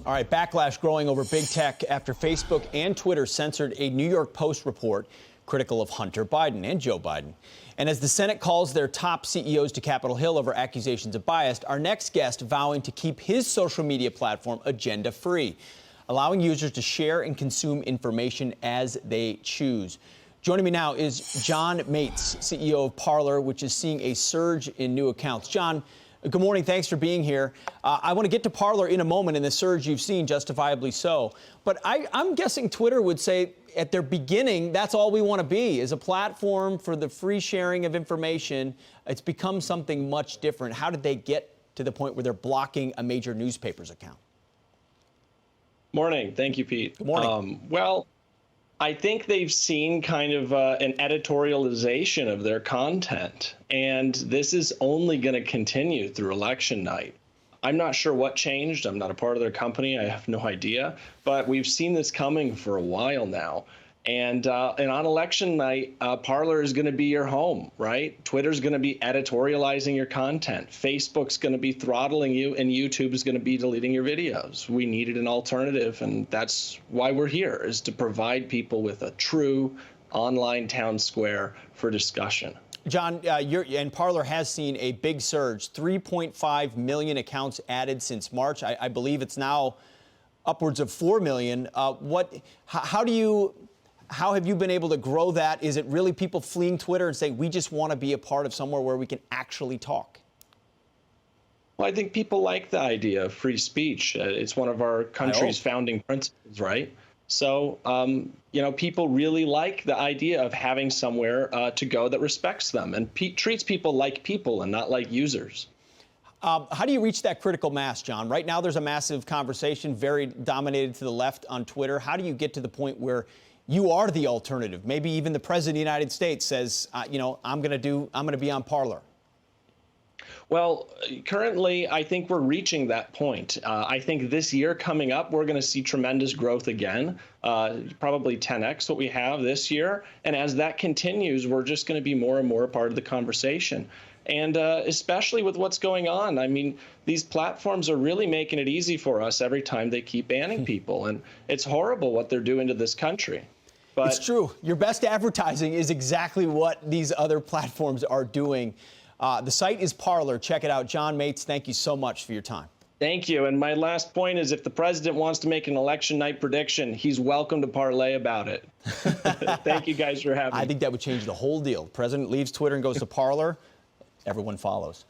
All right, backlash growing over big tech after Facebook and Twitter censored a New York Post report critical of Hunter Biden and Joe Biden. And as the Senate calls their top CEOs to Capitol Hill over accusations of bias, our next guest vowing to keep his social media platform agenda-free, allowing users to share and consume information as they choose. Joining me now is John Mates, CEO of Parler, which is seeing a surge in new accounts. John, good morning. Thanks for being here. I want to get to Parler in a moment and the surge you've seen, justifiably so. But I'm guessing Twitter would say at their beginning, that's all we want to be, is a platform for the free sharing of information. It's become something much different. How did they get to the point where they're blocking a major newspaper's account? Morning. Thank you, Pete. Good morning. Well, I think they've seen kind of an editorialization of their content, and this is only going to continue through election night. I'm not sure what changed. I'm not a part of their company. I have no idea, but we've seen this coming for a while now. And on election night, Parler is going to be your home, right? Twitter's going to be editorializing your content. Facebook's going to be throttling you, and YouTube is going to be deleting your videos. We needed an alternative, and that's why we're here, is to provide people with a true online town square for discussion. John, and Parler has seen a big surge, 3.5 million accounts added since March. I believe it's now upwards of 4 million. How have you been able to grow that? Is it really people fleeing Twitter and saying, we just want to be a part of somewhere where we can actually talk? Well, I think people like the idea of free speech. It's one of our country's founding principles, right? So, people really like the idea of having somewhere to go that respects them and treats people like people and not like users. How do you reach that critical mass, John? Right now, there's a massive conversation, very dominated to the left on Twitter. How do you get to the point where you are the alternative? Maybe even the president of the United States says, I'm going to be on Parler. Well, currently, I think we're reaching that point. I think this year coming up, we're going to see tremendous growth again, probably 10x what we have this year. And as that continues, we're just going to be more and more a part of the conversation. And especially with what's going on, I mean, these platforms are really making it easy for us every time they keep banning people. And it's horrible what they're doing to this country. But it's true. Your best advertising is exactly what these other platforms are doing. The site is Parler. Check it out. John Mates, thank you so much for your time. Thank you. And my last point is, if the president wants to make an election night prediction, he's welcome to parlay about it. Thank you guys for having me. I think that would change the whole deal. The president leaves Twitter and goes to Parler. Everyone follows.